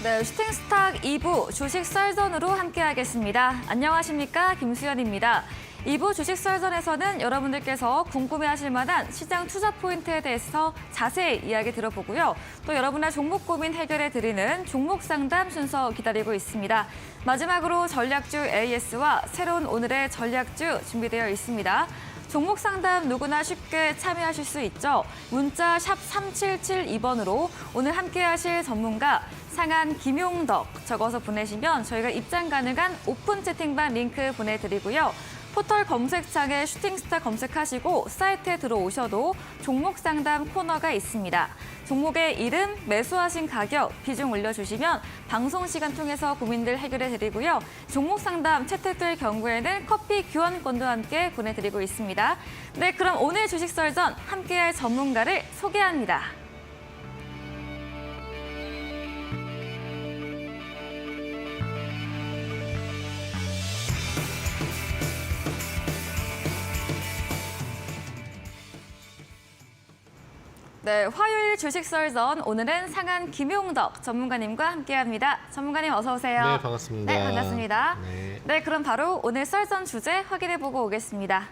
네, 슈팅스탁 2부 주식 썰전으로 함께하겠습니다. 안녕하십니까, 김수연입니다. 2부 주식 썰전에서는 여러분들께서 궁금해하실 만한 시장 투자 포인트에 대해서 자세히 이야기 들어보고요. 또 여러분의 종목 고민 해결해드리는 종목 상담 순서 기다리고 있습니다. 마지막으로 전략주 AS와 새로운 오늘의 전략주 준비되어 있습니다. 종목 상담 누구나 쉽게 참여하실 수 있죠. 문자 샵 3772번으로 오늘 함께하실 전문가 상한 김용덕 적어서 보내시면 저희가 입장 가능한 오픈 채팅방 링크 보내드리고요. 포털 검색창에 슈팅스타 검색하시고 사이트에 들어오셔도 종목 상담 코너가 있습니다. 종목의 이름, 매수하신 가격, 비중 올려주시면 방송 시간 통해서 고민들 해결해드리고요. 종목 상담 채택될 경우에는 커피 교환권도 함께 보내드리고 있습니다. 네, 그럼 오늘 주식 썰전 함께할 전문가를 소개합니다. 네, 화요일 주식 썰전 오늘은 상한 김용덕 전문가님과 함께합니다. 전문가님 어서 오세요. 네, 반갑습니다. 네, 반갑습니다. 네. 네, 그럼 바로 오늘 썰전 주제 확인해보고 오겠습니다.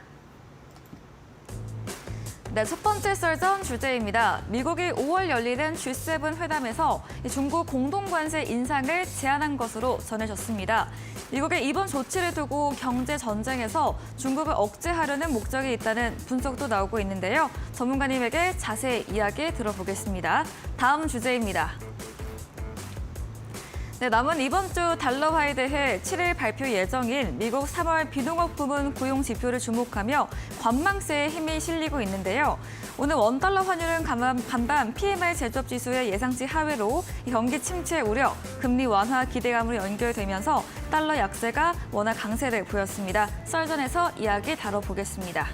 네, 첫 번째 썰전 주제입니다. 미국이 5월 열리는 G7 회담에서 중국 공동관세 인상을 제안한 것으로 전해졌습니다. 미국의 이번 조치를 두고 경제 전쟁에서 중국을 억제하려는 목적이 있다는 분석도 나오고 있는데요. 전문가님에게 자세히 이야기 들어보겠습니다. 다음 주제입니다. 네, 남은 이번 주 달러화에 대해 7일 발표 예정인 미국 3월 비농업 부문 고용 지표를 주목하며 관망세에 힘이 실리고 있는데요. 오늘 원달러 환율은 간밤 PMI 제조업 지수의 예상치 하회로 경기 침체 우려, 금리 완화 기대감으로 연결되면서 달러 약세가 워낙 강세를 보였습니다. 썰전에서 이야기 다뤄보겠습니다.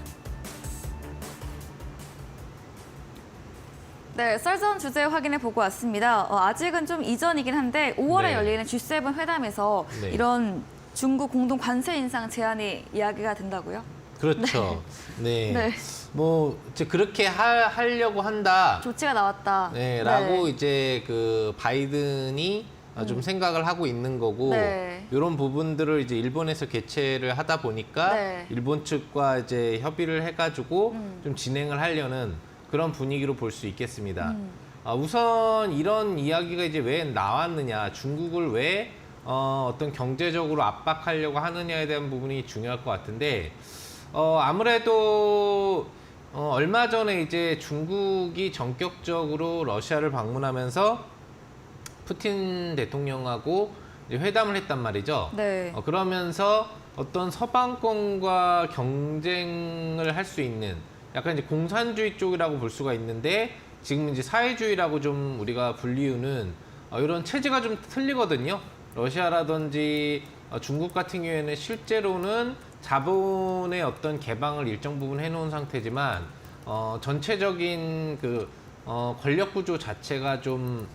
네, 썰전 주제 확인해 보고 왔습니다. 아직은 좀 이전이긴 한데 5월에 네. 열리는 G7 회담에서 네. 이런 중국 공동 관세 인상 제안이 이야기가 된다고요? 그렇죠. 네. 네. 뭐 이제 그렇게 하려고 한다. 조치가 나왔다. 네, 라고 이제 그 바이든이 좀 생각을 하고 있는 거고 네. 이런 부분들을 이제 일본에서 개최를 하다 보니까 네. 일본 측과 이제 협의를 해가지고 좀 진행을 하려는 그런 분위기로 볼 수 있겠습니다. 우선 이런 이야기가 이제 왜 나왔느냐, 중국을 왜 어떤 경제적으로 압박하려고 하느냐에 대한 부분이 중요할 것 같은데 아무래도 얼마 전에 이제 중국이 전격적으로 러시아를 방문하면서 푸틴 대통령하고 이제 회담을 했단 말이죠. 네. 그러면서 어떤 서방권과 경쟁을 할 수 있는 약간 이제 공산주의 쪽이라고 볼 수가 있는데 지금 이제 사회주의라고 좀 우리가 불리우는 이런 체제가 좀 틀리거든요. 러시아라든지 중국 같은 경우에는 실제로는 자본의 어떤 개방을 일정 부분 해놓은 상태지만 전체적인 그 권력 구조 자체가 좀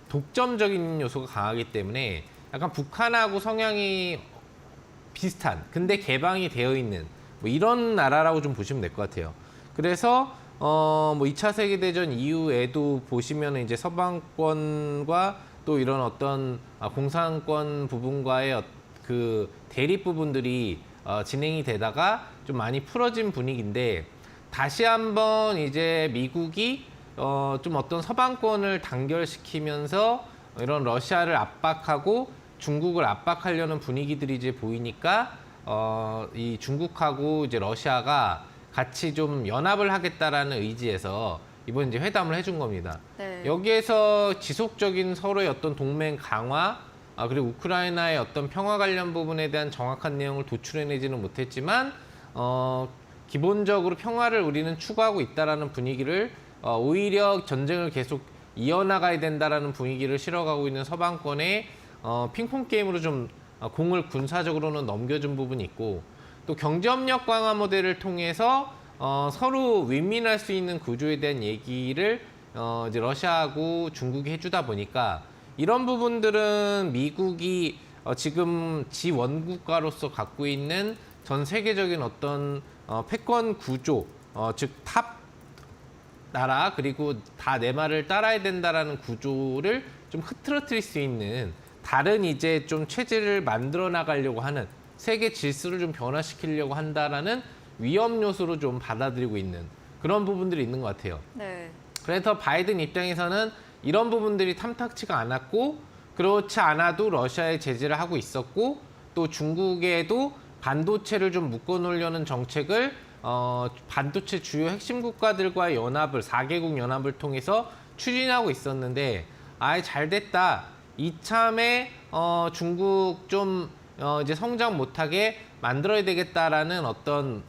독점적인 요소가 강하기 때문에 약간 북한하고 성향이 비슷한 근데 개방이 되어 있는 뭐 이런 나라라고 좀 보시면 될 것 같아요. 그래서 뭐 2차 세계대전 이후에도 보시면 이제 서방권과 또 이런 어떤 공산권 부분과의 그 대립 부분들이 진행이 되다가 좀 많이 풀어진 분위기인데 다시 한번 이제 미국이 좀 어떤 서방권을 단결시키면서 이런 러시아를 압박하고 중국을 압박하려는 분위기들이 이제 보이니까 이 중국하고 이제 러시아가 같이 좀 연합을 하겠다라는 의지에서 이번 이제 회담을 해준 겁니다. 네. 여기에서 지속적인 서로의 어떤 동맹 강화, 그리고 우크라이나의 어떤 평화 관련 부분에 대한 정확한 내용을 도출해내지는 못했지만 기본적으로 평화를 우리는 추구하고 있다라는 분위기를 오히려 전쟁을 계속 이어나가야 된다라는 분위기를 실어가고 있는 서방권의 핑퐁 게임으로 좀 공을 군사적으로는 넘겨준 부분이 있고 또 경제협력 강화 모델을 통해서 서로 윈윈할 수 있는 구조에 대한 얘기를 이제 러시아하고 중국이 해주다 보니까 이런 부분들은 미국이 지금 지원국가로서 갖고 있는 전 세계적인 어떤 패권 구조, 즉 탑 나라 그리고 다 내 말을 따라야 된다라는 구조를 좀 흐트러뜨릴 수 있는 다른 이제 좀 체제를 만들어 나가려고 하는 세계 질서를 좀 변화시키려고 한다라는 위험 요소로 좀 받아들이고 있는 그런 부분들이 있는 것 같아요. 네. 그래서 바이든 입장에서는 이런 부분들이 탐탁치가 않았고 그렇지 않아도 러시아에 제재를 하고 있었고 또 중국에도 반도체를 좀 묶어놓으려는 정책을 반도체 주요 핵심 국가들과의 연합을 4개국 연합을 통해서 추진하고 있었는데 잘 됐다. 이참에 중국 좀 이제 성장 못하게 만들어야 되겠다라는 어떤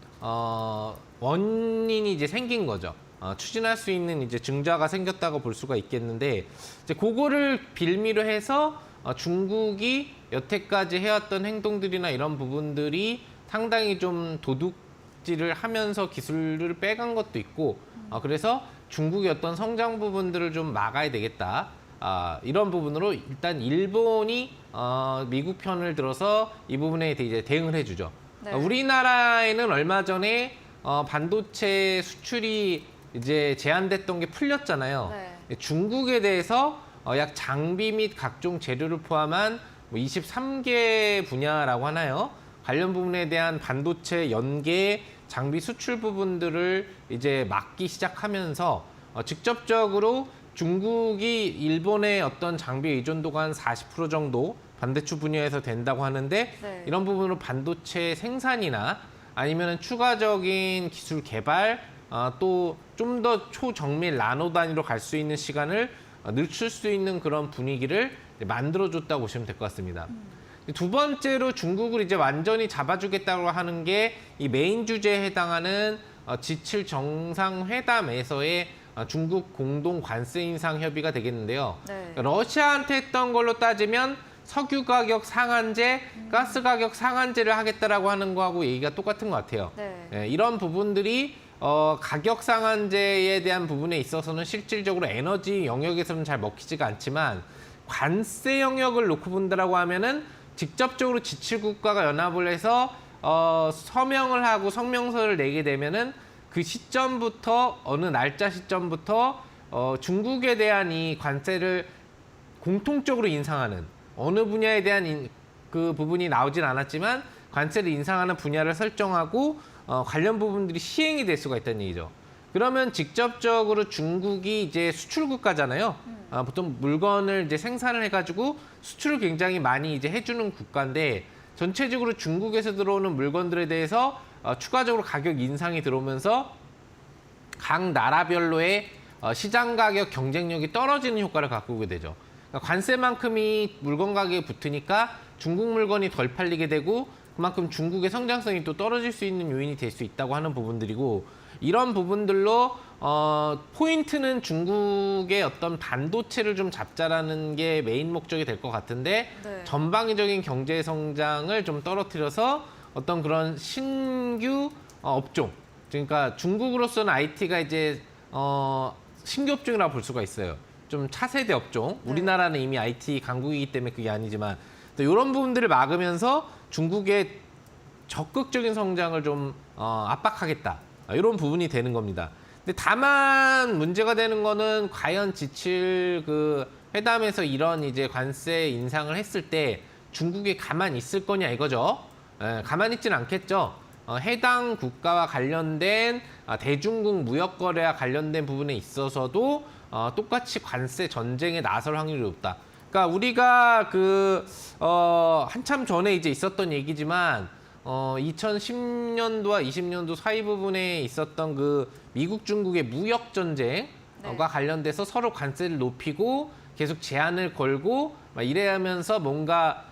원인이 이제 생긴 거죠. 추진할 수 있는 이제 증자가 생겼다고 볼 수가 있겠는데 이제 그거를 빌미로 해서 중국이 여태까지 해왔던 행동들이나 이런 부분들이 상당히 좀 도둑질을 하면서 기술을 빼간 것도 있고 그래서 중국의 어떤 성장 부분들을 좀 막아야 되겠다. 이런 부분으로 일단 일본이 미국 편을 들어서 이 부분에 이제 대응을 해주죠. 네. 우리나라에는 얼마 전에 반도체 수출이 이제 제한됐던 게 풀렸잖아요. 네. 중국에 대해서 약 장비 및 각종 재료를 포함한 23개 분야라고 하나요? 관련 부분에 대한 반도체 연계 장비 수출 부분들을 이제 막기 시작하면서 직접적으로 중국이 일본의 어떤 장비 의존도가 한 40% 정도 반대추 분야에서 된다고 하는데 네. 이런 부분으로 반도체 생산이나 아니면 추가적인 기술 개발 또 좀 더 초정밀 나노 단위로 갈 수 있는 시간을 늦출 수 있는 그런 분위기를 만들어줬다고 보시면 될 것 같습니다. 두 번째로 중국을 이제 완전히 잡아주겠다고 하는 게 이 메인 주제에 해당하는 G7 정상회담에서의 중국 공동 관세 인상 협의가 되겠는데요. 네. 러시아한테 했던 걸로 따지면 석유 가격 상한제, 가스 가격 상한제를 하겠다라고 하는 거하고 얘기가 똑같은 것 같아요. 네. 이런 부분들이 가격 상한제에 대한 부분에 있어서는 실질적으로 에너지 영역에서는 잘 먹히지가 않지만 관세 영역을 놓고 본다라고 하면은 직접적으로 G7 국가가 연합을 해서 서명을 하고 성명서를 내게 되면은 그 시점부터 어느 날짜 시점부터 중국에 대한 이 관세를 공통적으로 인상하는 어느 분야에 대한 그 부분이 나오진 않았지만 관세를 인상하는 분야를 설정하고 관련 부분들이 시행이 될 수가 있다는 얘기죠. 그러면 직접적으로 중국이 이제 수출 국가잖아요. 보통 물건을 이제 생산을 해가지고 수출을 굉장히 많이 이제 해주는 국가인데 전체적으로 중국에서 들어오는 물건들에 대해서 추가적으로 가격 인상이 들어오면서 각 나라별로의 시장 가격 경쟁력이 떨어지는 효과를 갖고 오게 되죠. 그러니까 관세만큼이 물건 가격에 붙으니까 중국 물건이 덜 팔리게 되고 그만큼 중국의 성장성이 또 떨어질 수 있는 요인이 될 수 있다고 하는 부분들이고 이런 부분들로 포인트는 중국의 어떤 반도체를 좀 잡자라는 게 메인 목적이 될 것 같은데 네. 전방위적인 경제 성장을 좀 떨어뜨려서 어떤 그런 신규 업종 그러니까 중국으로서는 IT가 이제 신규 업종이라고 볼 수가 있어요. 좀 차세대 업종. 네. 우리나라는 이미 IT 강국이기 때문에 그게 아니지만 또 이런 부분들을 막으면서 중국의 적극적인 성장을 좀 압박하겠다. 이런 부분이 되는 겁니다. 근데 다만 문제가 되는 거는 과연 G7 그 회담에서 이런 이제 관세 인상을 했을 때 중국이 가만히 있을 거냐 이거죠. 가만히 있지는 않겠죠. 해당 국가와 관련된 대중국 무역 거래와 관련된 부분에 있어서도 똑같이 관세 전쟁에 나설 확률이 높다. 그러니까 우리가 한참 전에 이제 있었던 얘기지만 2010년도와 20년도 사이 부분에 있었던 그 미국 중국의 무역 전쟁과 네. 관련돼서 서로 관세를 높이고 계속 제한을 걸고 막 이래하면서 뭔가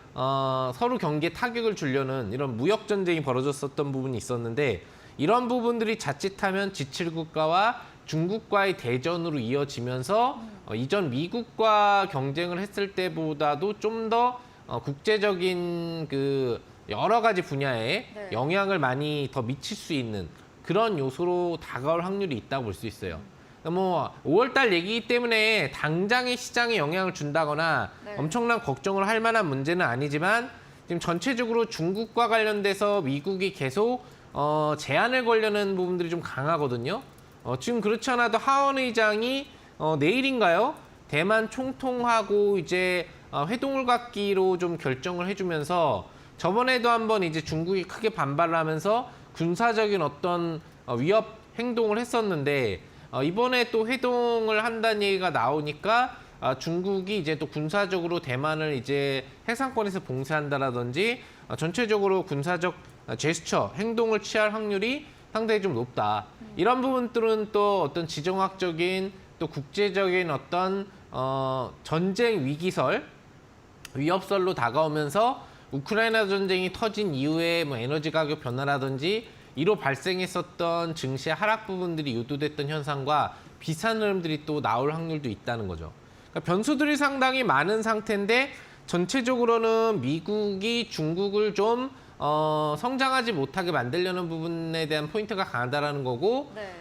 서로 경기에 타격을 주려는 이런 무역 전쟁이 벌어졌었던 부분이 있었는데 이런 부분들이 자칫하면 G7 국가와 중국과의 대전으로 이어지면서 이전 미국과 경쟁을 했을 때보다도 좀 더 국제적인 그 여러 가지 분야에 네. 영향을 많이 더 미칠 수 있는 그런 요소로 다가올 확률이 있다고 볼 수 있어요. 뭐 5월달 얘기이기 때문에 당장의 시장에 영향을 준다거나 네. 엄청난 걱정을 할 만한 문제는 아니지만 지금 전체적으로 중국과 관련돼서 미국이 계속 제한을 걸려는 부분들이 좀 강하거든요. 지금 그렇지 않아도 하원 의장이 내일인가요? 대만 총통하고 이제 회동을 갖기로 좀 결정을 해주면서 저번에도 한번 이제 중국이 크게 반발을 하면서 군사적인 어떤 위협 행동을 했었는데 이번에 또 회동을 한다는 얘기가 나오니까 중국이 이제 또 군사적으로 대만을 이제 해상권에서 봉쇄한다라든지 전체적으로 군사적 제스처, 행동을 취할 확률이 상당히 좀 높다. 이런 부분들은 또 어떤 지정학적인 또 국제적인 어떤 전쟁 위기설, 위협설로 다가오면서 우크라이나 전쟁이 터진 이후에 뭐 에너지 가격 변화라든지 이로 발생했었던 증시 하락 부분들이 유도됐던 현상과 비슷한 흐름들이 또 나올 확률도 있다는 거죠. 그러니까 변수들이 상당히 많은 상태인데 전체적으로는 미국이 중국을 좀 성장하지 못하게 만들려는 부분에 대한 포인트가 강하다라는 거고 네.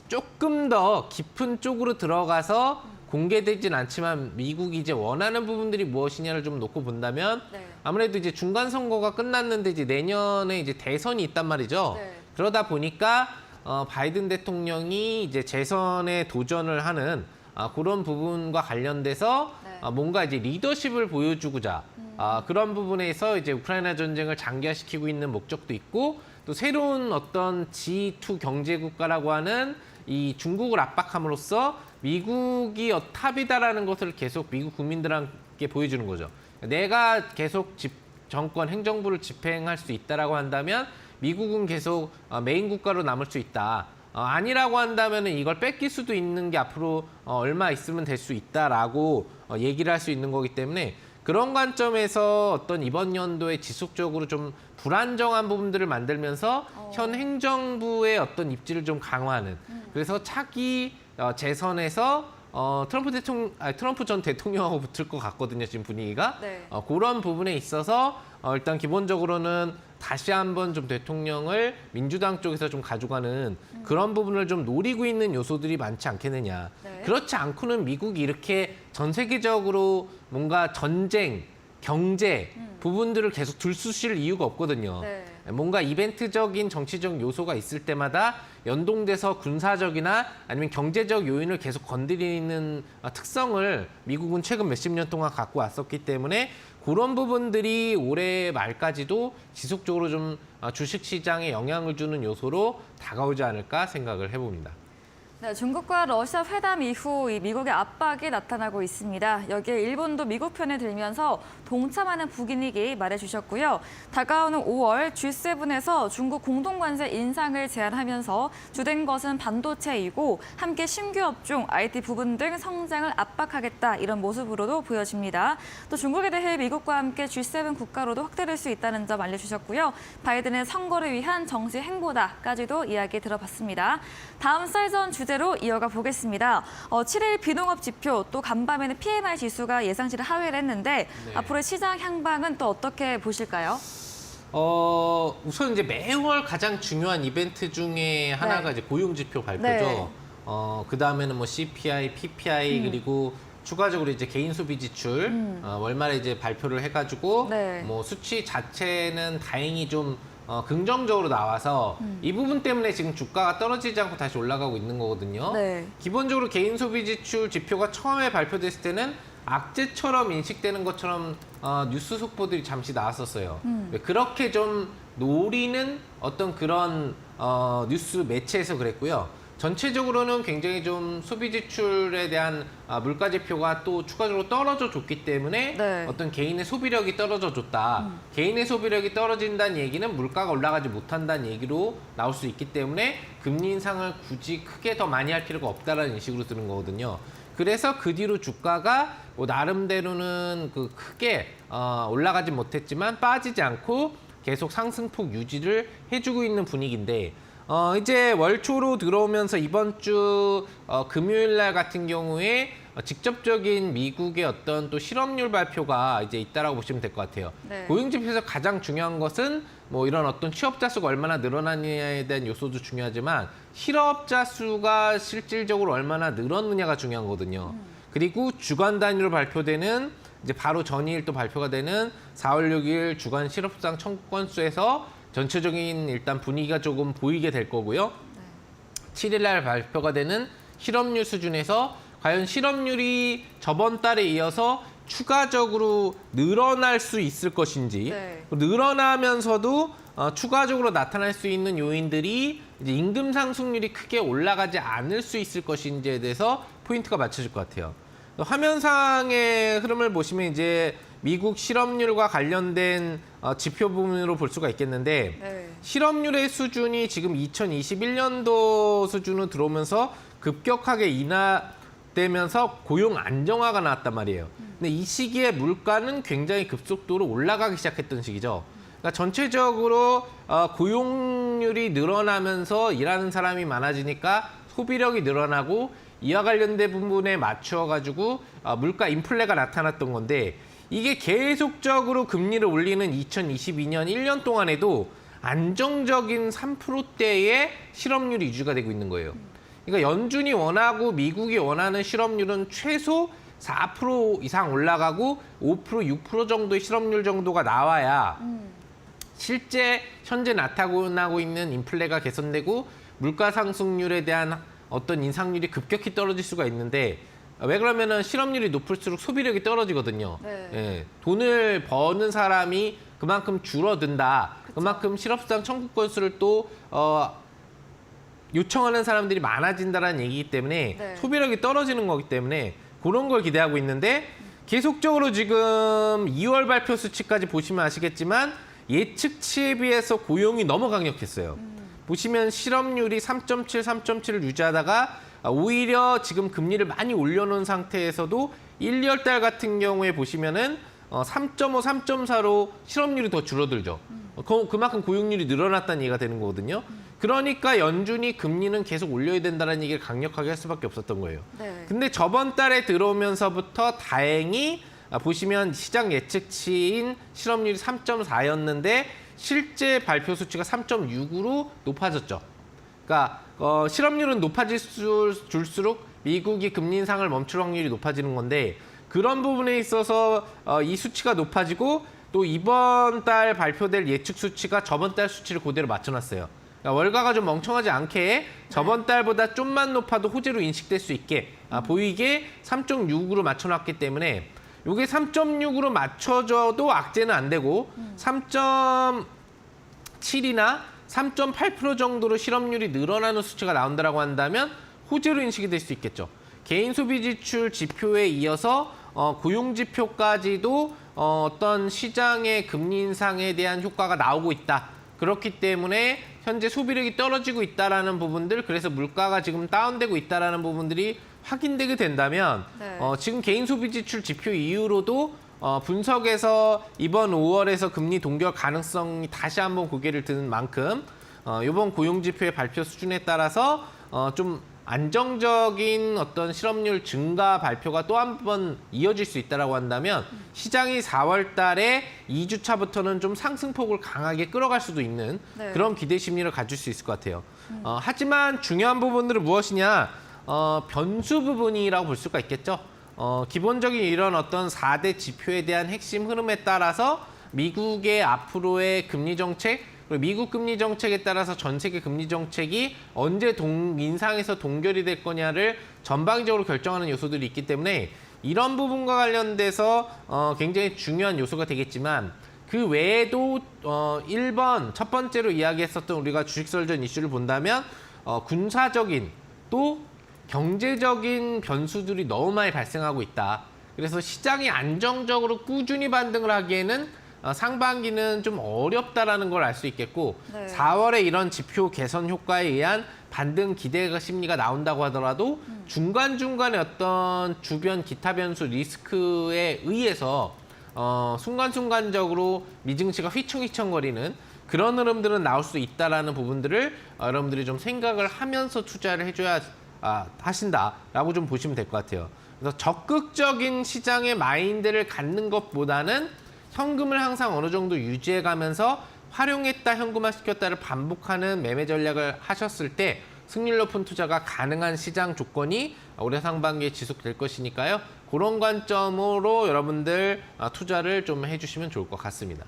조금 더 깊은 쪽으로 들어가서 공개되진 않지만 미국이 이제 원하는 부분들이 무엇이냐를 좀 놓고 본다면 네. 아무래도 이제 중간 선거가 끝났는데 이제 내년에 이제 대선이 있단 말이죠. 네. 그러다 보니까 바이든 대통령이 이제 재선에 도전을 하는 그런 부분과 관련돼서 네. 뭔가 이제 리더십을 보여주고자 그런 부분에서 이제 우크라이나 전쟁을 장기화시키고 있는 목적도 있고 또 새로운 어떤 G2 경제국가라고 하는 이 중국을 압박함으로써 미국이 탑이다라는 것을 계속 미국 국민들한테 보여주는 거죠. 내가 계속 정권, 행정부를 집행할 수 있다라고 한다면 미국은 계속 메인 국가로 남을 수 있다. 아니라고 한다면 이걸 뺏길 수도 있는 게 앞으로 얼마 있으면 될 수 있다라고 얘기를 할 수 있는 거기 때문에 그런 관점에서 어떤 이번 연도에 지속적으로 좀 불안정한 부분들을 만들면서 현 행정부의 어떤 입지를 좀 강화하는 그래서 차기 재선에서 트럼프 전 대통령하고 붙을 것 같거든요, 지금 분위기가. 네. 그런 부분에 있어서 일단 기본적으로는 다시 한번 좀 대통령을 민주당 쪽에서 좀 가져가는 그런 부분을 좀 노리고 있는 요소들이 많지 않겠느냐. 네. 그렇지 않고는 미국이 이렇게 전 세계적으로 뭔가 전쟁, 경제 부분들을 계속 들쑤실 이유가 없거든요. 네. 뭔가 이벤트적인 정치적 요소가 있을 때마다 연동돼서 군사적이나 아니면 경제적 요인을 계속 건드리는 특성을 미국은 최근 몇십 년 동안 갖고 왔었기 때문에 그런 부분들이 올해 말까지도 지속적으로 좀 주식시장에 영향을 주는 요소로 다가오지 않을까 생각을 해봅니다. 네, 중국과 러시아 회담 이후 이 미국의 압박이 나타나고 있습니다. 여기에 일본도 미국 편에 들면서 동참하는 분위기 말해주셨고요. 다가오는 5월 G7에서 중국 공동관세 인상을 제안하면서 주된 것은 반도체이고 함께 신규 업종, IT 부분 등 성장을 압박하겠다 이런 모습으로도 보여집니다. 또 중국에 대해 미국과 함께 G7 국가로도 확대될 수 있다는 점 알려주셨고요. 바이든의 선거를 위한 정치 행보다까지도 이야기 들어봤습니다. 다음 썰전 주제로 이어가 보겠습니다. 7일 비농업 지표 또 간밤에는 PMI 지수가 예상치를 하회를 했는데 네. 앞으로의 시장 향방은 또 어떻게 보실까요? 우선 이제 매월 가장 중요한 이벤트 중에 하나가 이제 고용지표 발표죠. 네. 그 다음에는 뭐 CPI, PPI 그리고 추가적으로 이제 개인 소비 지출 월말에 이제 발표를 해가지고 네. 뭐 수치 자체는 다행히 좀 긍정적으로 나와서 이 부분 때문에 지금 주가가 떨어지지 않고 다시 올라가고 있는 거거든요. 네. 기본적으로 개인 소비 지출 지표가 처음에 발표됐을 때는 악재처럼 인식되는 것처럼 뉴스 속보들이 잠시 나왔었어요. 그렇게 좀 노리는 어떤 그런 뉴스 매체에서 그랬고요. 전체적으로는 굉장히 좀 소비 지출에 대한 물가 지표가 또 추가적으로 떨어져 줬기 때문에 네. 어떤 개인의 소비력이 떨어져 줬다. 개인의 소비력이 떨어진다는 얘기는 물가가 올라가지 못한다는 얘기로 나올 수 있기 때문에 금리 인상을 굳이 크게 더 많이 할 필요가 없다라는 인식으로 드는 거거든요. 그래서 그 뒤로 주가가 뭐 나름대로는 크게 올라가지 못했지만 빠지지 않고 계속 상승폭 유지를 해주고 있는 분위기인데 이제 월초로 들어오면서 이번 주 금요일 날 같은 경우에 직접적인 미국의 어떤 또 실업률 발표가 이제 있다라고 보시면 될 것 같아요. 네. 고용지표에서 가장 중요한 것은 뭐 이런 어떤 취업자 수가 얼마나 늘어나느냐에 대한 요소도 중요하지만 실업자 수가 실질적으로 얼마나 늘었느냐가 중요한 거거든요. 그리고 주간 단위로 발표되는 이제 바로 전일 또 발표가 되는 4월 6일 주간 실업상 청구 건수에서 전체적인 일단 분위기가 조금 보이게 될 거고요. 7일 날 발표가 되는 실업률 수준에서 과연 실업률이 저번 달에 이어서 추가적으로 늘어날 수 있을 것인지, 네. 늘어나면서도 추가적으로 나타날 수 있는 요인들이 이제 임금 상승률이 크게 올라가지 않을 수 있을 것인지에 대해서 포인트가 맞춰질 것 같아요. 화면상의 흐름을 보시면 이제 미국 실업률과 관련된 지표 부분으로 볼 수가 있겠는데, 네. 실업률의 수준이 지금 2021년도 수준으로 들어오면서 급격하게 인하되면서 고용 안정화가 나왔단 말이에요. 근데 이 시기에 물가는 굉장히 급속도로 올라가기 시작했던 시기죠. 그러니까 전체적으로 고용률이 늘어나면서 일하는 사람이 많아지니까 소비력이 늘어나고 이와 관련된 부분에 맞춰가지고 물가 인플레가 나타났던 건데, 이게 계속적으로 금리를 올리는 2022년 1년 동안에도 안정적인 3%대의 실업률이 유지가 되고 있는 거예요. 그러니까 연준이 원하고 미국이 원하는 실업률은 최소 4% 이상 올라가고 5%, 6% 정도의 실업률 정도가 나와야 실제 현재 나타나고 있는 인플레가 개선되고 물가 상승률에 대한 어떤 인상률이 급격히 떨어질 수가 있는데, 왜 그러면은 실업률이 높을수록 소비력이 떨어지거든요. 네. 예, 돈을 버는 사람이 그만큼 줄어든다. 그만큼 실업수당 청구 건수를 또 요청하는 사람들이 많아진다는 얘기이기 때문에 네. 소비력이 떨어지는 거기 때문에 그런 걸 기대하고 있는데, 계속적으로 지금 2월 발표 수치까지 보시면 아시겠지만 예측치에 비해서 고용이 너무 강력했어요. 보시면 실업률이 3.7, 3.7을 유지하다가 오히려 지금 금리를 많이 올려놓은 상태에서도 1, 2월 달 같은 경우에 보시면은 3.5, 3.4로 실업률이 더 줄어들죠. 그만큼 고용률이 늘어났다는 얘기가 되는 거거든요. 그러니까 연준이 금리는 계속 올려야 된다는 얘기를 강력하게 할 수밖에 없었던 거예요. 네. 근데 저번 달에 들어오면서부터 다행히 보시면 시장 예측치인 실업률이 3.4였는데 실제 발표 수치가 3.6으로 높아졌죠. 그러니까 실업률은 높아질수록 미국이 금리 인상을 멈출 확률이 높아지는 건데, 그런 부분에 있어서 이 수치가 높아지고 또 이번 달 발표될 예측 수치가 저번 달 수치를 그대로 맞춰놨어요. 그러니까 월가가 좀 멍청하지 않게 저번 달보다 좀만 높아도 호재로 인식될 수 있게 보이게 3.6으로 맞춰놨기 때문에, 이게 3.6으로 맞춰져도 악재는 안 되고 3.7이나 3.8% 정도로 실업률이 늘어나는 수치가 나온다라고 한다면 호재로 인식이 될 수 있겠죠. 개인 소비 지출 지표에 이어서 고용 지표까지도 어떤 시장의 금리 인상에 대한 효과가 나오고 있다. 그렇기 때문에 현재 소비력이 떨어지고 있다라는 부분들, 그래서 물가가 지금 다운되고 있다라는 부분들이 확인되게 된다면 네. 지금 개인 소비 지출 지표 이후로도 분석에서 이번 5월에서 금리 동결 가능성이 다시 한번 고개를 드는 만큼 이번 고용 지표의 발표 수준에 따라서 좀 안정적인 어떤 실업률 증가 발표가 또 한 번 이어질 수 있다라고 한다면 시장이 4월 달에 2주차부터는 좀 상승폭을 강하게 끌어갈 수도 있는 네. 그런 기대 심리를 가질 수 있을 것 같아요. 하지만 중요한 부분들은 무엇이냐? 변수 부분이라고 볼 수가 있겠죠. 기본적인 이런 어떤 4대 지표에 대한 핵심 흐름에 따라서 미국의 앞으로의 금리 정책, 그리고 미국 금리 정책에 따라서 전 세계 금리 정책이 언제 인상에서 동결이 될 거냐를 전방위적으로 결정하는 요소들이 있기 때문에 이런 부분과 관련돼서 굉장히 중요한 요소가 되겠지만, 그 외에도 1번 첫 번째로 이야기했었던 우리가 주식설전 이슈를 본다면 군사적인 또 경제적인 변수들이 너무 많이 발생하고 있다. 그래서 시장이 안정적으로 꾸준히 반등을 하기에는 상반기는 좀 어렵다라는 걸 알 수 있겠고, 네. 4월에 이런 지표 개선 효과에 의한 반등 기대 심리가 나온다고 하더라도 중간중간에 어떤 주변 기타 변수 리스크에 의해서 순간순간적으로 미증시가 휘청휘청거리는 그런 흐름들은 나올 수 있다라는 부분들을 여러분들이 좀 생각을 하면서 투자를 해줘야 하신다라고 좀 보시면 될 것 같아요. 그래서 적극적인 시장의 마인드를 갖는 것보다는 현금을 항상 어느 정도 유지해가면서 활용했다, 현금화시켰다를 반복하는 매매 전략을 하셨을 때 승률 높은 투자가 가능한 시장 조건이 올해 상반기에 지속될 것이니까요. 그런 관점으로 여러분들 투자를 좀 해주시면 좋을 것 같습니다.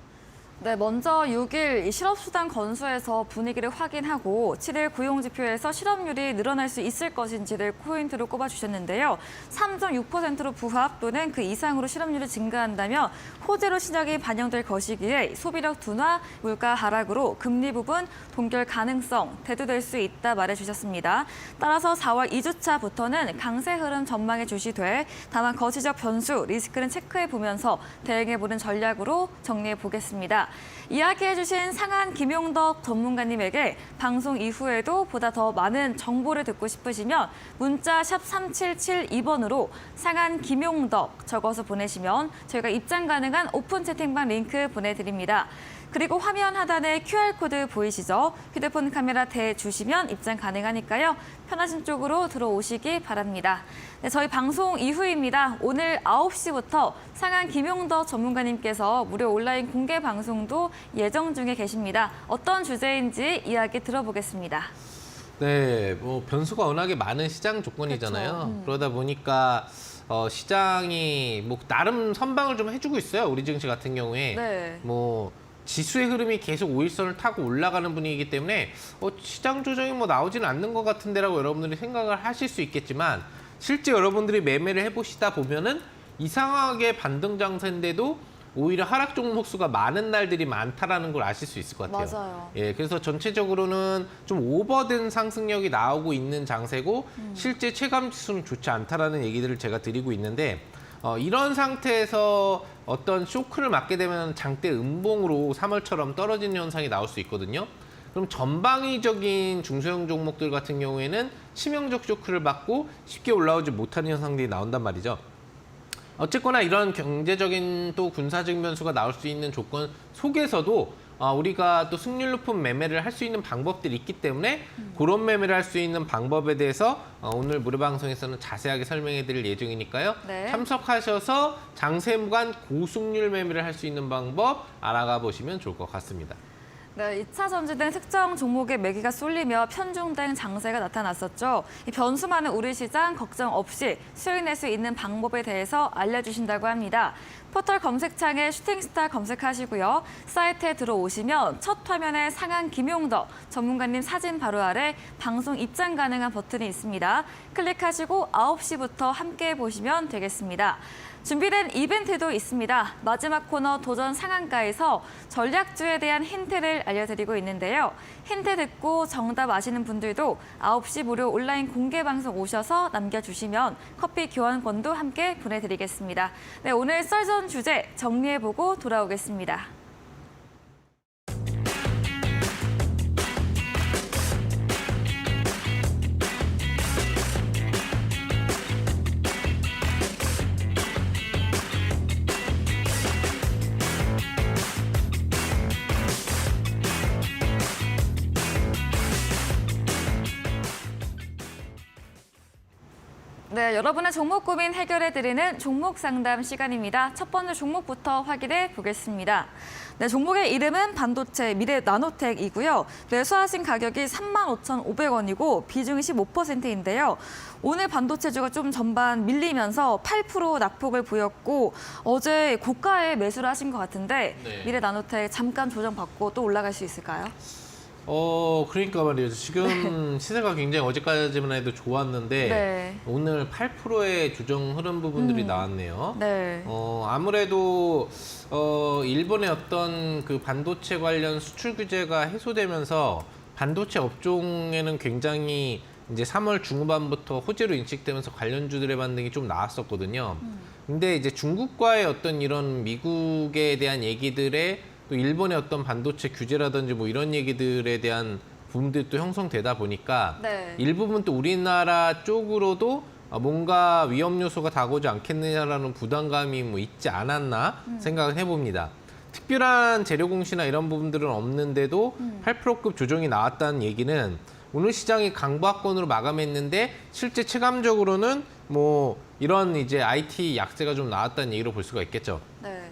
네, 먼저 6일 실업수당 건수에서 분위기를 확인하고 7일 고용지표에서 실업률이 늘어날 수 있을 것인지를 포인트로 꼽아주셨는데요. 3.6%로 부합 또는 그 이상으로 실업률이 증가한다면 호재로 시작이 반영될 것이기에 소비력 둔화, 물가 하락으로 금리 부분 동결 가능성 대두될 수 있다 말해주셨습니다. 따라서 4월 2주차부터는 강세 흐름 전망해 주시되 다만 거시적 변수, 리스크는 체크해보면서 대응해보는 전략으로 정리해보겠습니다. 이야기해주신 상한 김용덕 전문가님에게 방송 이후에도 보다 더 많은 정보를 듣고 싶으시면 문자 샵 3772번으로 상한 김용덕 적어서 보내시면 저희가 입장 가능한 오픈 채팅방 링크 보내드립니다. 그리고 화면 하단에 QR코드 보이시죠? 휴대폰 카메라 대주시면 입장 가능하니까요. 편하신 쪽으로 들어오시기 바랍니다. 네, 저희 방송 이후입니다. 오늘 9시부터 상한 김용덕 전문가님께서 무료 온라인 공개 방송도 예정 중에 계십니다. 어떤 주제인지 이야기 들어보겠습니다. 네, 뭐 변수가 워낙에 많은 시장 조건이잖아요. 그렇죠. 그러다 보니까 시장이 뭐 나름 선방을 좀 해주고 있어요. 우리 증시 같은 경우에 네. 뭐 지수의 흐름이 계속 5일선을 타고 올라가는 분위기이기 때문에 시장 조정이 뭐 나오지는 않는 것 같은데라고 여러분들이 생각을 하실 수 있겠지만 실제 여러분들이 매매를 해보시다 보면은 이상하게 반등 장세인데도 오히려 하락 종목 수가 많은 날들이 많다라는 걸 아실 수 있을 것 같아요. 맞아요. 예, 그래서 전체적으로는 좀 오버된 상승력이 나오고 있는 장세고 실제 체감 지수는 좋지 않다라는 얘기들을 제가 드리고 있는데 이런 상태에서 어떤 쇼크를 맞게 되면 장대 음봉으로 3월처럼 떨어지는 현상이 나올 수 있거든요. 그럼 전방위적인 중소형 종목들 같은 경우에는 치명적 쇼크를 받고 쉽게 올라오지 못하는 현상들이 나온단 말이죠. 어쨌거나 이런 경제적인 또 군사적 변수가 나올 수 있는 조건 속에서도 우리가 또 승률 높은 매매를 할 수 있는 방법들이 있기 때문에 그런 매매를 할 수 있는 방법에 대해서 오늘 무료 방송에서는 자세하게 설명해 드릴 예정이니까요. 네. 참석하셔서 장세무관 고승률 매매를 할 수 있는 방법 알아가 보시면 좋을 것 같습니다. 네, 2차 전지 등 특정 종목의 매기가 쏠리며 편중된 장세가 나타났었죠. 이 변수 많은 우리 시장 걱정 없이 수익낼 수 있는 방법에 대해서 알려주신다고 합니다. 포털 검색창에 슈팅스타 검색하시고요. 사이트에 들어오시면 첫 화면에 상한 김용덕 전문가님 사진 바로 아래 방송 입장 가능한 버튼이 있습니다. 클릭하시고 9시부터 함께 보시면 되겠습니다. 준비된 이벤트도 있습니다. 마지막 코너 도전 상한가에서 전략주에 대한 힌트를 알려드리고 있는데요. 힌트 듣고 정답 아시는 분들도 9시 무료 온라인 공개 방송 오셔서 남겨주시면 커피 교환권도 함께 보내드리겠습니다. 네, 오늘 썰전 주제 정리해보고 돌아오겠습니다. 네, 여러분의 종목 고민 해결해드리는 종목 상담 시간입니다. 첫 번째 종목부터 확인해 보겠습니다. 네, 종목의 이름은 반도체 미래 나노텍이고요. 매수하신 가격이 35,500원이고 비중이 15%인데요. 오늘 반도체주가 좀 전반 밀리면서 8% 낙폭을 보였고 어제 고가에 매수를 하신 것 같은데 네. 미래 나노텍 잠깐 조정받고 또 올라갈 수 있을까요? 그러니까 말이에요. 지금 시세가 굉장히 어제까지만 해도 좋았는데 네. 오늘 8%의 조정 흐름 부분들이 나왔네요. 네. 아무래도 일본의 어떤 그 반도체 관련 수출 규제가 해소되면서 반도체 업종에는 굉장히 이제 3월 중후반부터 호재로 인식되면서 관련주들의 반등이 좀 나왔었거든요. 근데 이제 중국과의 어떤 이런 미국에 대한 얘기들에 또 일본의 어떤 반도체 규제라든지 뭐 이런 얘기들에 대한 부분들이 또 형성되다 보니까 네. 일부분 또 우리나라 쪽으로도 뭔가 위험 요소가 다가오지 않겠느냐라는 부담감이 뭐 있지 않았나 생각을 해봅니다. 특별한 재료 공시나 이런 부분들은 없는데도 8%급 조정이 나왔다는 얘기는 오늘 시장이 강보합권으로 마감했는데 실제 체감적으로는 뭐 이런 이제 IT 약세가 좀 나왔다는 얘기로 볼 수가 있겠죠. 네.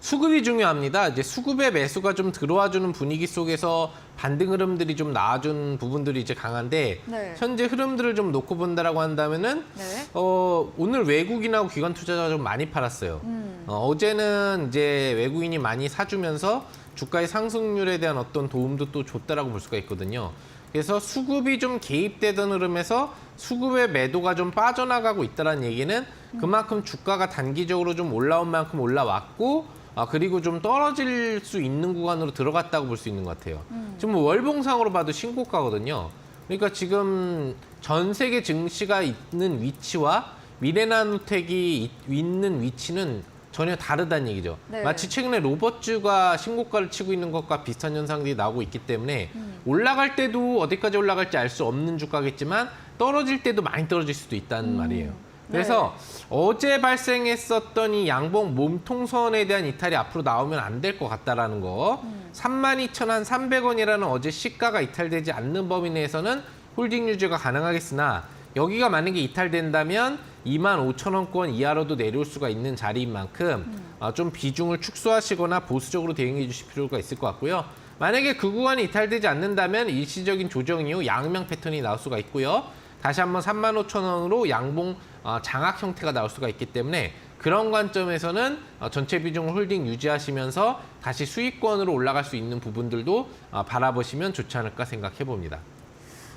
수급이 중요합니다. 이제 수급의 매수가 좀 들어와주는 분위기 속에서 반등 흐름들이 좀 나와준 부분들이 이제 강한데 네. 현재 흐름들을 좀 놓고 본다라고 한다면은 네. 오늘 외국인하고 기관 투자자가 좀 많이 팔았어요. 어제는 이제 외국인이 많이 사주면서 주가의 상승률에 대한 어떤 도움도 또 줬다라고 볼 수가 있거든요. 그래서 수급이 좀 개입되던 흐름에서 수급의 매도가 좀 빠져나가고 있다는 얘기는 그만큼 주가가 단기적으로 좀 올라온 만큼 올라왔고 그리고 좀 떨어질 수 있는 구간으로 들어갔다고 볼 수 있는 것 같아요. 지금 뭐 월봉상으로 봐도 신고가거든요. 그러니까 지금 전 세계 증시가 있는 위치와 미래나노텍이 있는 위치는 전혀 다르다는 얘기죠. 네. 마치 최근에 로버츠가 신고가를 치고 있는 것과 비슷한 현상들이 나오고 있기 때문에 올라갈 때도 어디까지 올라갈지 알 수 없는 주가겠지만 떨어질 때도 많이 떨어질 수도 있다는 말이에요. 그래서 어제 발생했었던 이 양봉 몸통선에 대한 이탈이 앞으로 나오면 안 될 것 같다라는 거. 32,300원이라는 어제 시가가 이탈되지 않는 범위 내에서는 홀딩 유지가 가능하겠으나 여기가 만약에 이탈된다면 25,000원권 이하로도 내려올 수가 있는 자리인 만큼 좀 비중을 축소하시거나 보수적으로 대응해 주실 필요가 있을 것 같고요. 만약에 그 구간이 이탈되지 않는다면 일시적인 조정 이후 양명 패턴이 나올 수가 있고요. 다시 한번 35,000원으로 양봉 장악 형태가 나올 수가 있기 때문에 그런 관점에서는 전체 비중을 홀딩 유지하시면서 다시 수익권으로 올라갈 수 있는 부분들도 바라보시면 좋지 않을까 생각해 봅니다.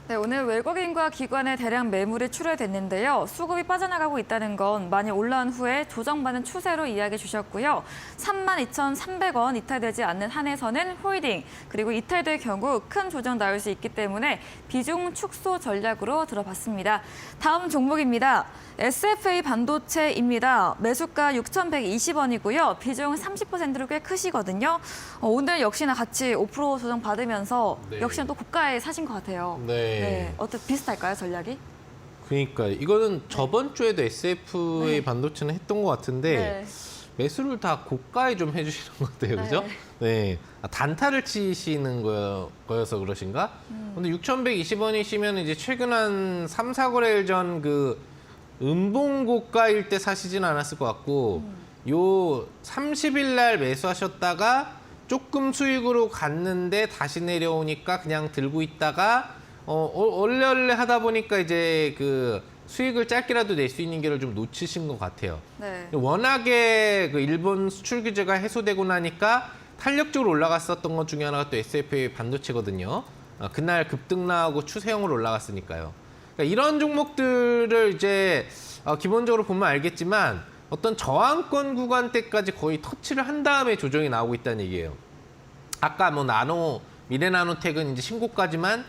네, 오늘 외국인과 기관의 대량 매물이 출회됐는데요. 수급이 빠져나가고 있다는 건 많이 올라온 후에 조정받는 추세로 이야기해 주셨고요. 32,300원 이탈되지 않는 한에서는 홀딩, 그리고 이탈될 경우 큰 조정 나올 수 있기 때문에 비중 축소 전략으로 들어봤습니다. 다음 종목입니다. SFA 반도체입니다. 매수가 6,120원이고요. 비중 30%로 꽤 크시거든요. 오늘 역시나 같이 5% 조정 받으면서 네. 역시나 또 고가에 사신 것 같아요. 네. 비슷할까요, 전략이? 그러니까 이거는 저번 주에도 SFA 반도체는 했던 것 같은데 네. 매수를 다 고가에 좀 해주시는 것 같아요, 그죠? 네. 단타를 치시는 거여서 그러신가? 근데 6,120원이시면 이제 최근 한 3, 4거래일 전 그 음봉 고가일 때 사시진 않았을 것 같고 요 30일 날 매수하셨다가 조금 수익으로 갔는데 다시 내려오니까 그냥 들고 있다가 얼레얼레 하다 보니까 이제 그 수익을 짧게라도 낼 수 있는 길을 좀 놓치신 것 같아요. 네. 워낙에 그 일본 수출 규제가 해소되고 나니까 탄력적으로 올라갔었던 것 중에 하나가 또 SFA 반도체거든요. 그날 급등 나오고 추세형으로 올라갔으니까요. 그러니까 이런 종목들을 이제 기본적으로 보면 알겠지만 어떤 저항권 구간 때까지 거의 터치를 한 다음에 조정이 나오고 있다는 얘기예요. 아까 뭐 미래나노텍은 이제 신고가지만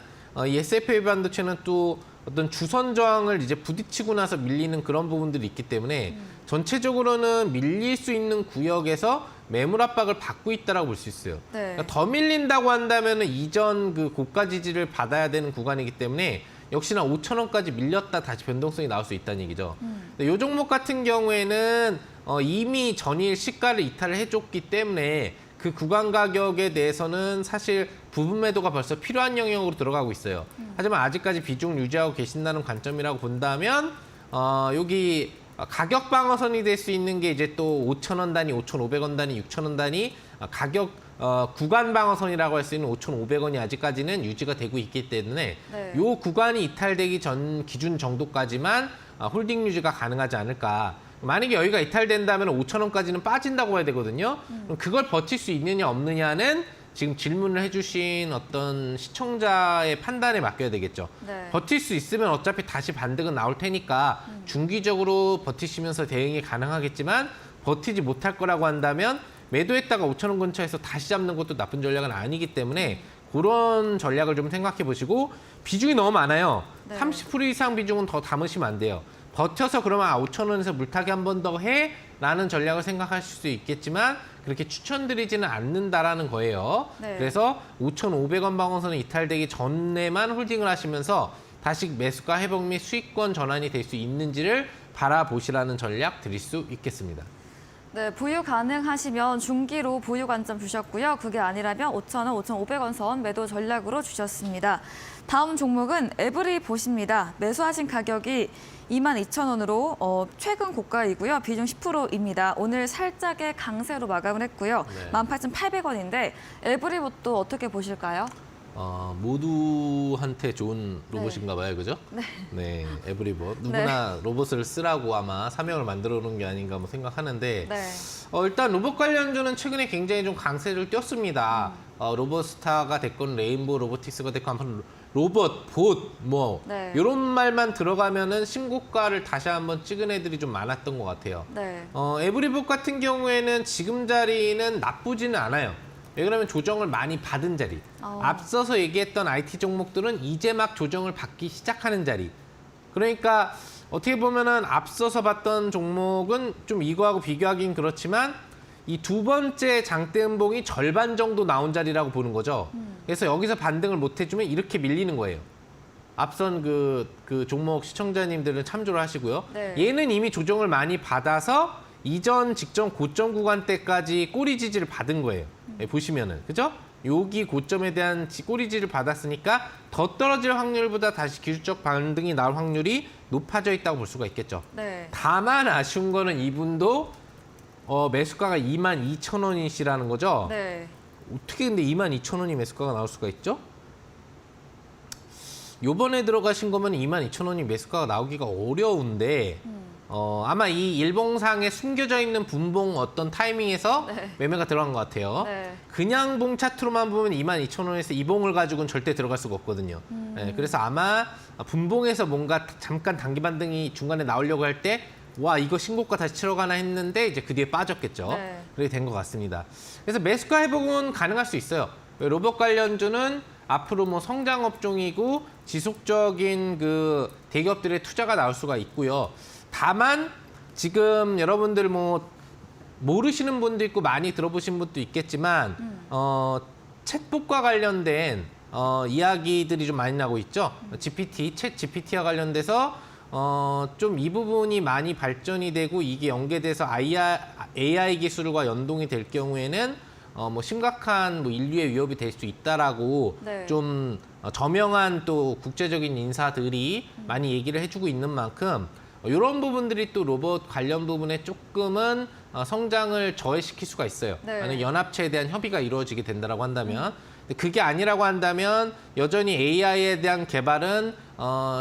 이 SFA 반도체는 또 어떤 주선 저항을 이제 부딪히고 나서 밀리는 그런 부분들이 있기 때문에 전체적으로는 밀릴 수 있는 구역에서 매물 압박을 받고 있다라고 볼 수 있어요. 네. 그러니까 더 밀린다고 한다면 이전 그 고가 지지를 받아야 되는 구간이기 때문에 역시나 5,000원까지 밀렸다 다시 변동성이 나올 수 있다는 얘기죠. 근데 이 종목 같은 경우에는 이미 전일 시가를 이탈을 해줬기 때문에 그 구간 가격에 대해서는 사실 부분 매도가 벌써 필요한 영역으로 들어가고 있어요. 하지만 아직까지 비중 유지하고 계신다는 관점이라고 본다면 여기 가격 방어선이 될 수 있는 게 이제 또 5,000원 단위, 5,500원 단위, 6,000원 단위 가격 구간 방어선이라고 할 수 있는 5,500원이 아직까지는 유지가 되고 있기 때문에 네. 이 구간이 이탈되기 전 기준 정도까지만 홀딩 유지가 가능하지 않을까. 만약에 여기가 이탈된다면 5,000원까지는 빠진다고 봐야 되거든요. 그럼 그걸 버틸 수 있느냐 없느냐는 지금 질문을 해주신 어떤 시청자의 판단에 맡겨야 되겠죠. 네. 버틸 수 있으면 어차피 다시 반등은 나올 테니까 중기적으로 버티시면서 대응이 가능하겠지만 버티지 못할 거라고 한다면 매도했다가 5,000원 근처에서 다시 잡는 것도 나쁜 전략은 아니기 때문에 그런 전략을 좀 생각해 보시고 비중이 너무 많아요. 네. 30% 이상 비중은 더 담으시면 안 돼요. 버텨서 그러면 5,000원에서 물타기 한 번 더 해? 라는 전략을 생각하실 수 있겠지만 그렇게 추천드리지는 않는다라는 거예요. 네. 그래서 5,500원 방어선은 이탈되기 전에만 홀딩을 하시면서 다시 매수가 회복 및 수익권 전환이 될 수 있는지를 바라보시라는 전략 드릴 수 있겠습니다. 네, 보유 가능하시면 중기로 보유 관점 주셨고요. 그게 아니라면 5,000원, 5,500원 선 매도 전략으로 주셨습니다. 다음 종목은 에브리봇입니다. 매수하신 가격이 22,000원으로 최근 고가이고요. 비중 10%입니다. 오늘 살짝의 강세로 마감을 했고요. 네. 18,800원인데 에브리봇도 어떻게 보실까요? 모두한테 좋은 로봇인가 봐요. 그죠? 네. 에브리봇. 누구나 로봇을 쓰라고 아마 사명을 만들어 놓은 게 아닌가 뭐 생각하는데 네. 일단 로봇 관련주는 최근에 굉장히 좀 강세를 띄었습니다. 로봇스타가 됐건 레인보우 로보틱스가 됐건 한번 로봇, 봇, 뭐 네. 이런 말만 들어가면은 신고가를 다시 한번 찍은 애들이 좀 많았던 것 같아요. 네. 에브리봇 같은 경우에는 지금 자리는 나쁘지는 않아요. 왜 그러면 조정을 많이 받은 자리. 앞서서 얘기했던 IT 종목들은 이제 막 조정을 받기 시작하는 자리. 그러니까 어떻게 보면은 앞서서 봤던 종목은 좀 이거하고 비교하긴 그렇지만 이 두 번째 장대음봉이 절반 정도 나온 자리라고 보는 거죠. 그래서 여기서 반등을 못 해주면 이렇게 밀리는 거예요. 앞선 그 종목 시청자님들은 참조를 하시고요. 네. 얘는 이미 조정을 많이 받아서 이전 직전 고점 구간대까지 꼬리 지지를 받은 거예요. 네, 보시면은 그죠? 여기 고점에 대한 꼬리지를 받았으니까 더 떨어질 확률보다 다시 기술적 반등이 나올 확률이 높아져 있다고 볼 수가 있겠죠. 네. 다만 아쉬운 거는 이분도 매수가가 22,000원이시라는 거죠. 네. 어떻게 근데 22,000원이 매수가가 나올 수가 있죠? 요번에 들어가신 거면 22,000원이 매수가가 나오기가 어려운데 아마 이 일봉상에 숨겨져 있는 분봉 어떤 타이밍에서 네. 매매가 들어간 것 같아요. 네. 그냥 봉 차트로만 보면 22,000원에서 이 봉을 가지고는 절대 들어갈 수가 없거든요. 네, 그래서 아마 분봉에서 뭔가 잠깐 단기 반등이 중간에 나오려고 할 때 와 이거 신고가 다시 치러 가나 했는데 이제 그 뒤에 빠졌겠죠. 네. 그렇게 된 것 같습니다. 그래서 매수가 회복은 가능할 수 있어요. 로봇 관련주는 앞으로 뭐 성장 업종이고 지속적인 그 대기업들의 투자가 나올 수가 있고요. 다만 지금 여러분들 뭐 모르시는 분도 있고 많이 들어보신 분도 있겠지만 챗봇과 관련된 이야기들이 좀 많이 나고 있죠. GPT, 챗 GPT와 관련돼서 좀 이 부분이 많이 발전이 되고 이게 연계돼서 AI 기술과 연동이 될 경우에는 뭐 심각한 뭐 인류의 위협이 될 수 있다라고 네. 좀 저명한 또 국제적인 인사들이 많이 얘기를 해주고 있는 만큼 이런 부분들이 또 로봇 관련 부분에 조금은 성장을 저해시킬 수가 있어요. 네. 만약 연합체에 대한 협의가 이루어지게 된다라고 한다면 근데 그게 아니라고 한다면 여전히 AI에 대한 개발은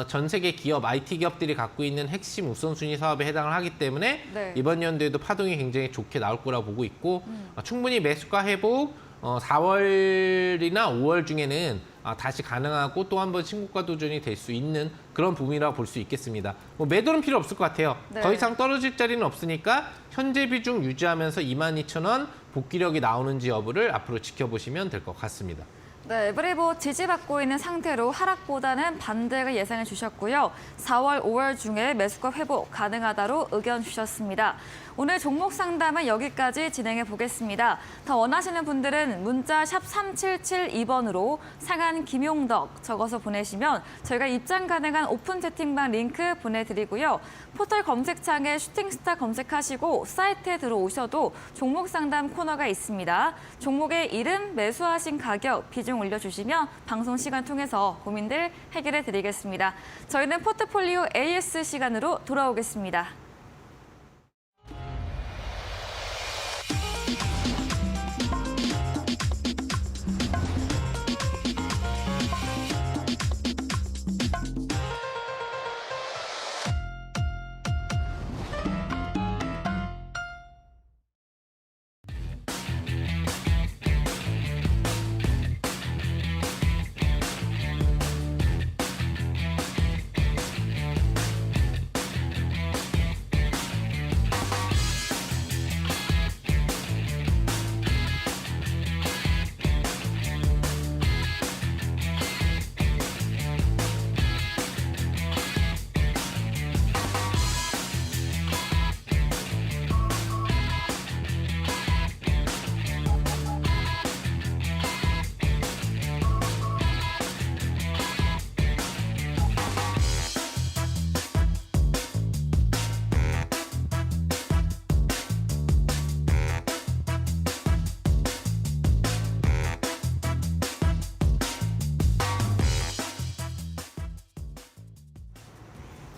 전 세계 기업, IT 기업들이 갖고 있는 핵심 우선순위 사업에 해당을 하기 때문에 네. 이번 연도에도 파동이 굉장히 좋게 나올 거라고 보고 있고 충분히 매수가 회복 4월이나 5월 중에는 다시 가능하고 또 한 번 신고가 도전이 될 수 있는 그런 부분이라고 볼 수 있겠습니다. 뭐 매도는 필요 없을 것 같아요. 네. 더 이상 떨어질 자리는 없으니까 현재 비중 유지하면서 22,000원 복귀력이 나오는지 여부를 앞으로 지켜보시면 될 것 같습니다. 네, 에브리봇 지지받고 있는 상태로 하락보다는 반등을 예상해 주셨고요. 4월, 5월 중에 매수가 회복 가능하다로 의견 주셨습니다. 오늘 종목 상담은 여기까지 진행해 보겠습니다. 더 원하시는 분들은 문자 샵 3772번으로 상한 김용덕 적어서 보내시면 저희가 입장 가능한 오픈 채팅방 링크 보내드리고요. 포털 검색창에 슈팅스타 검색하시고 사이트에 들어오셔도 종목 상담 코너가 있습니다. 종목의 이름, 매수하신 가격, 비중 올려주시면 방송 시간 통해서 고민들 해결해 드리겠습니다. 저희는 포트폴리오 AS 시간으로 돌아오겠습니다.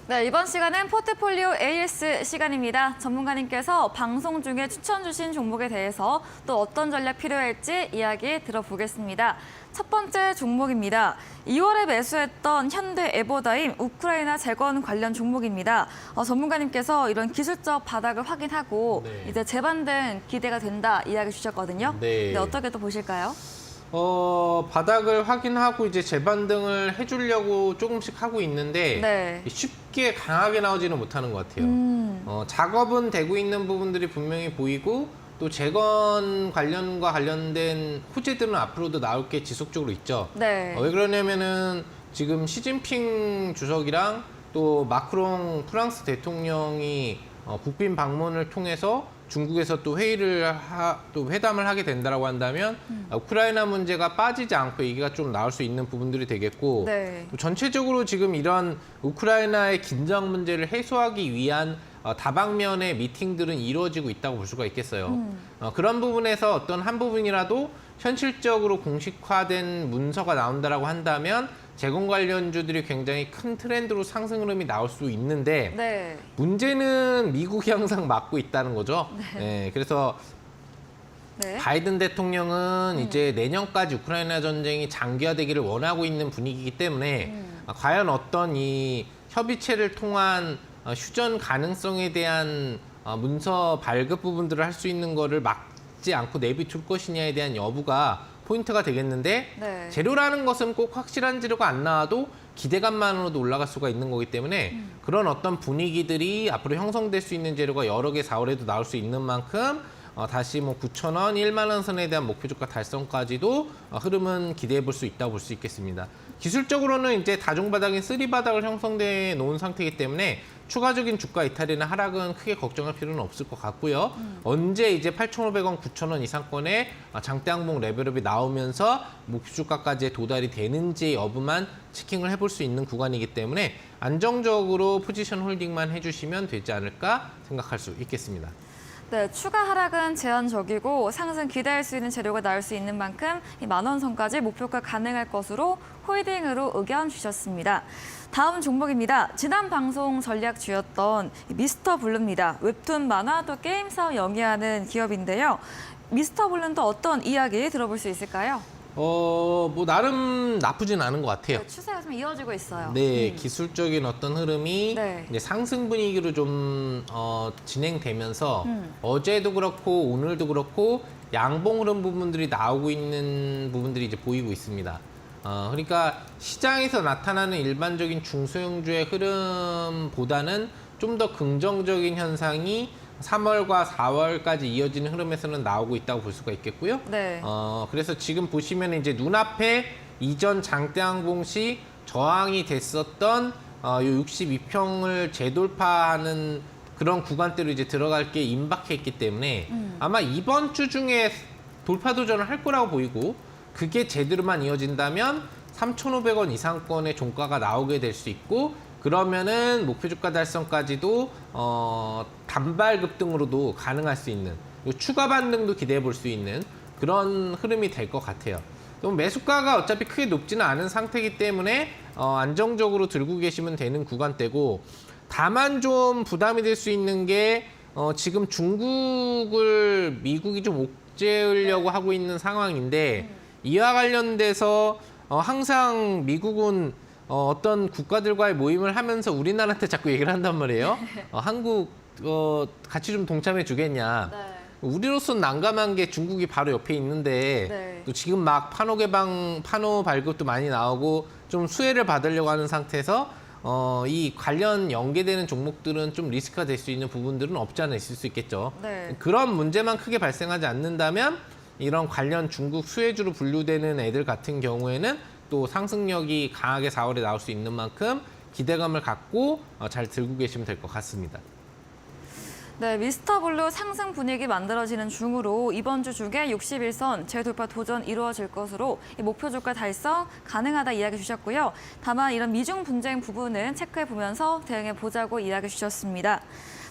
네, 이번 시간은 포트폴리오 AS 시간입니다. 전문가님께서 방송 중에 추천 주신 종목에 대해서 또 어떤 전략 필요할지 이야기 들어보겠습니다. 첫 번째 종목입니다. 2월에 매수했던 현대 에버다임 우크라이나 재건 관련 종목입니다. 전문가님께서 이런 기술적 바닥을 확인하고 네. 이제 재반등 기대가 된다 이야기 주셨거든요. 네. 어떻게 또 보실까요? 바닥을 확인하고 이제 재반등을 해주려고 조금씩 하고 있는데 네. 쉽게 강하게 나오지는 못하는 것 같아요. 작업은 되고 있는 부분들이 분명히 보이고 또 재건 관련과 관련된 호재들은 앞으로도 나올 게 지속적으로 있죠. 네. 왜 그러냐면은 지금 시진핑 주석이랑 또 마크롱 프랑스 대통령이 국빈 방문을 통해서 중국에서 또 또 회담을 하게 된다라고 한다면 우크라이나 문제가 빠지지 않고 얘기가 좀 나올 수 있는 부분들이 되겠고 네. 또 전체적으로 지금 이런 우크라이나의 긴장 문제를 해소하기 위한 다방면의 미팅들은 이루어지고 있다고 볼 수가 있겠어요. 그런 부분에서 어떤 한 부분이라도 현실적으로 공식화된 문서가 나온다라고 한다면 재건 관련주들이 굉장히 큰 트렌드로 상승 흐름이 나올 수 있는데 네. 문제는 미국이 항상 막고 있다는 거죠. 네, 그래서 네. 바이든 대통령은 이제 내년까지 우크라이나 전쟁이 장기화되기를 원하고 있는 분위기이기 때문에 과연 어떤 이 협의체를 통한 휴전 가능성에 대한 문서 발급 부분들을 할 수 있는 거를 막지 않고 내비둘 것이냐에 대한 여부가 포인트가 되겠는데 네. 재료라는 것은 꼭 확실한 재료가 안 나와도 기대감만으로도 올라갈 수가 있는 거기 때문에 그런 어떤 분위기들이 앞으로 형성될 수 있는 재료가 여러 개 4월에도 나올 수 있는 만큼 다시 뭐 9,000원, 1만 원 선에 대한 목표 주가 달성까지도 흐름은 기대해 볼 수 있다고 볼 수 있겠습니다. 기술적으로는 이제 다중바닥인 3바닥을 형성돼 놓은 상태이기 때문에 추가적인 주가 이탈이나 하락은 크게 걱정할 필요는 없을 것 같고요. 언제 이제 8,500원, 9,000원 이상권의 장대 항목 레벨업이 나오면서 목표 주가까지 도달이 되는지 여부만 체킹을 해볼 수 있는 구간이기 때문에 안정적으로 포지션 홀딩만 해주시면 되지 않을까 생각할 수 있겠습니다. 네, 추가 하락은 제한적이고 상승 기대할 수 있는 재료가 나올 수 있는 만큼 이 10,000원 선까지 목표가 가능할 것으로 홀딩으로 의견 주셨습니다. 다음 종목입니다. 지난 방송 전략주였던 미스터 블루입니다. 웹툰 만화 또 게임사와 영위하는 기업인데요. 미스터 블루는 또 어떤 이야기 들어볼 수 있을까요? 뭐 나름 나쁘진 않은 것 같아요. 네, 추세가 좀 이어지고 있어요. 네, 기술적인 어떤 흐름이 네. 이제 상승 분위기로 좀 진행되면서 어제도 그렇고 오늘도 그렇고 양봉 흐름 부분들이 나오고 있는 부분들이 이제 보이고 있습니다. 그러니까 시장에서 나타나는 일반적인 중소형주의 흐름보다는 좀 더 긍정적인 현상이 3월과 4월까지 이어지는 흐름에서는 나오고 있다고 볼 수가 있겠고요. 네. 그래서 지금 보시면 이제 눈앞에 이전 장대항공 시 저항이 됐었던 요 62평을 재돌파하는 그런 구간대로 이제 들어갈 게 임박해 있기 때문에 아마 이번 주 중에 돌파 도전을 할 거라고 보이고 그게 제대로만 이어진다면 3,500원 이상권의 종가가 나오게 될 수 있고 그러면은 목표 주가 달성까지도 단발 급등으로도 가능할 수 있는 추가 반등도 기대해 볼 수 있는 그런 흐름이 될 것 같아요. 매수가가 어차피 크게 높지는 않은 상태이기 때문에 안정적으로 들고 계시면 되는 구간대고 다만 좀 부담이 될 수 있는 게 지금 중국을 미국이 좀 옥죄으려고 하고 있는 상황인데 이와 관련돼서 항상 미국은 어떤 국가들과의 모임을 하면서 우리나라한테 자꾸 얘기를 한단 말이에요. 한국 같이 좀 동참해 주겠냐. 네. 우리로서는 난감한 게 중국이 바로 옆에 있는데 네. 또 지금 막 판호 발급도 많이 나오고 좀 수혜를 받으려고 하는 상태에서 이 관련 연계되는 종목들은 좀 리스크가 될 수 있는 부분들은 없지 않아 있을 수 있겠죠. 네. 그런 문제만 크게 발생하지 않는다면 이런 관련 중국 수혜주로 분류되는 애들 같은 경우에는 또 상승력이 강하게 4월에 나올 수 있는 만큼 기대감을 갖고 잘 들고 계시면 될 것 같습니다. 네, 미스터 블루 상승 분위기 만들어지는 중으로 이번 주 중에 61선 재돌파 도전 이루어질 것으로 목표 주가 달성 가능하다 이야기 주셨고요. 다만 이런 미중 분쟁 부분은 체크해 보면서 대응해 보자고 이야기 주셨습니다.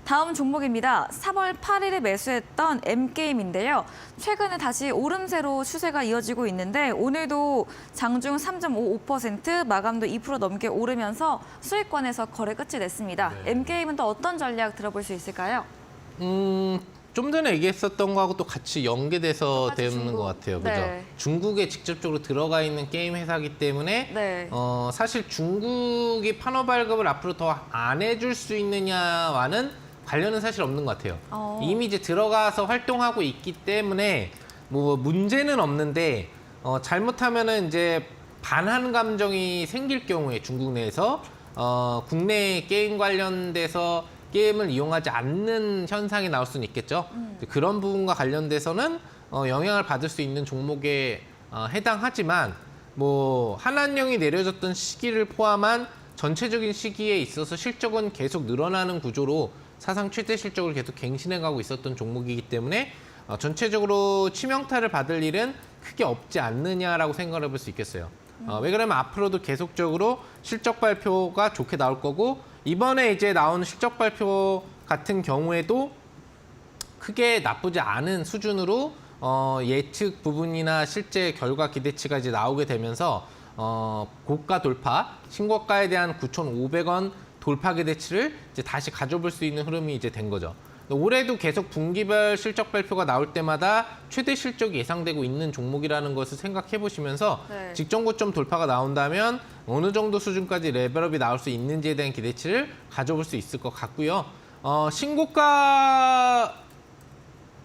다음 종목입니다. 3월 8일에 매수했던 M게임인데요. 최근에 다시 오름세로 추세가 이어지고 있는데 오늘도 장중 3.55%, 마감도 2% 넘게 오르면서 수익권에서 거래 끝이 냈습니다. 네. M게임은 또 어떤 전략 들어볼 수 있을까요? 좀 전에 얘기했었던 거하고 또 같이 연계돼서 똑같이 되는 중국. 것 같아요. 그죠? 네. 중국에 직접적으로 들어가 있는 게임 회사이기 때문에 네. 사실 중국이 판호 발급을 앞으로 더 안 해줄 수 있느냐와는 관련은 사실 없는 것 같아요. 이미 이제 들어가서 활동하고 있기 때문에 뭐 문제는 없는데 잘못하면은 이제 반한 감정이 생길 경우에 중국 내에서 국내 게임 관련돼서 게임을 이용하지 않는 현상이 나올 수는 있겠죠. 그런 부분과 관련돼서는 영향을 받을 수 있는 종목에 해당하지만 뭐 한한령이 내려졌던 시기를 포함한 전체적인 시기에 있어서 실적은 계속 늘어나는 구조로 사상 최대 실적을 계속 갱신해가고 있었던 종목이기 때문에 전체적으로 치명타를 받을 일은 크게 없지 않느냐라고 생각을 해볼 수 있겠어요. 왜 그러면 앞으로도 계속적으로 실적 발표가 좋게 나올 거고 이번에 이제 나온 실적 발표 같은 경우에도 크게 나쁘지 않은 수준으로 예측 부분이나 실제 결과 기대치가 이제 나오게 되면서 고가 돌파, 신고가에 대한 9,500원 돌파 기대치를 이제 다시 가져볼 수 있는 흐름이 이제 된 거죠. 올해도 계속 분기별 실적 발표가 나올 때마다 최대 실적이 예상되고 있는 종목이라는 것을 생각해 보시면서 네. 직전 고점 돌파가 나온다면 어느 정도 수준까지 레벨업이 나올 수 있는지에 대한 기대치를 가져볼 수 있을 것 같고요.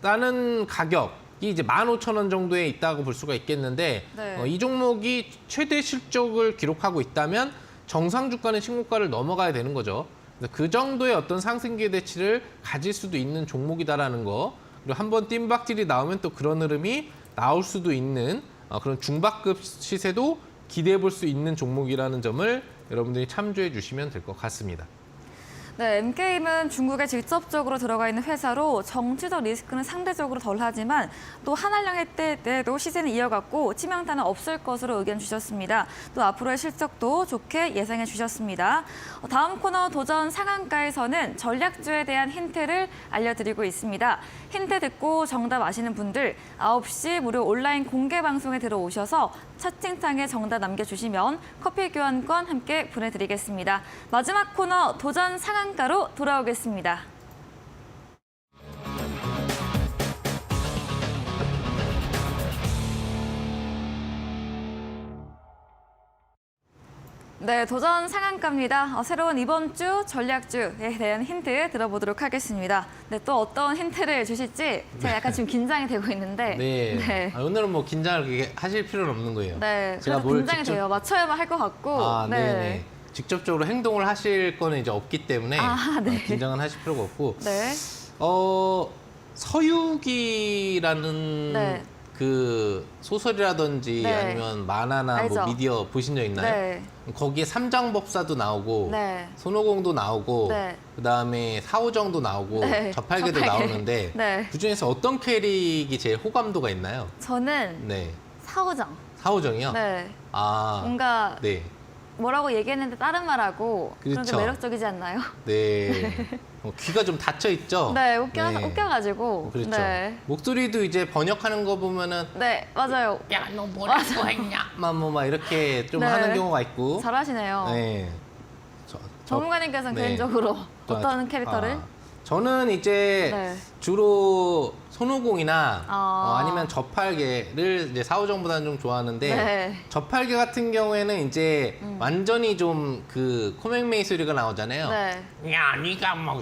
신고가라는 가격이 이제 15,000원 정도에 있다고 볼 수가 있겠는데 네. 이 종목이 최대 실적을 기록하고 있다면 정상 주가는 신고가를 넘어가야 되는 거죠. 그 정도의 어떤 상승 기대치를 가질 수도 있는 종목이다라는 거. 그리고 한번 뜀박질이 나오면 또 그런 흐름이 나올 수도 있는 그런 중박급 시세도 기대해 볼 수 있는 종목이라는 점을 여러분들이 참조해 주시면 될 것 같습니다. 네, M게임은 중국에 직접적으로 들어가 있는 회사로 정치적 리스크는 상대적으로 덜하지만 또 한한령 때도 시세는 이어갔고 치명타는 없을 것으로 의견 주셨습니다. 또 앞으로의 실적도 좋게 예상해 주셨습니다. 다음 코너 도전 상한가에서는 전략주에 대한 힌트를 알려드리고 있습니다. 힌트 듣고 정답 아시는 분들 9시 무료 온라인 공개 방송에 들어오셔서 채팅창에 정답 남겨주시면 커피 교환권 함께 보내드리겠습니다. 마지막 코너 도전 상한가로 돌아오겠습니다. 네, 도전 상한가입니다. 새로운 이번 주 전략주에 대한 힌트 들어보도록 하겠습니다. 네, 또 어떤 힌트를 주실지 제가 약간 지금 긴장이 되고 있는데. 네. 네. 오늘은 뭐 긴장을 그렇게 하실 필요는 없는 거예요. 네, 제가 그래서 뭘 긴장이 직접- 돼요. 맞춰야만 할 것 같고. 네네. 직접적으로 행동을 하실 거는 이제 없기 때문에 네. 긴장은 하실 필요가 없고 네. 서유기라는 네. 그 소설이라든지 네. 아니면 만화나 뭐 알죠. 미디어 보신 적 있나요? 네. 거기에 삼장법사도 나오고 네. 손오공도 나오고 네. 그다음에 사오정도 나오고 네. 저팔계도 저팔계. 나오는데 네. 그중에서 어떤 캐릭이 제일 호감도가 있나요? 저는 네. 사오정. 사오정이요? 네. 아, 뭔가 네. 뭐라고 얘기했는데 다른 말하고 그런 게 그렇죠. 매력적이지 않나요? 네. 귀가 좀 닫혀 있죠? 네, 네. 웃겨가지고. 그렇죠. 네. 목소리도 이제 번역하는 거 보면은 네, 맞아요. 야, 너 뭐라고 했냐? 막 이렇게 좀 네. 하는 경우가 있고. 잘하시네요. 네. 전문가님께서는 네. 개인적으로 어떤 캐릭터를? 저는 이제 네. 주로 손오공이나 아. 아니면 저팔계를 이제 사오정보다는 좀 좋아하는데 네. 저팔계 같은 경우에는 이제 완전히 좀 그 코맹맹이 소리가 나오잖아요. 네. 야, 네가 막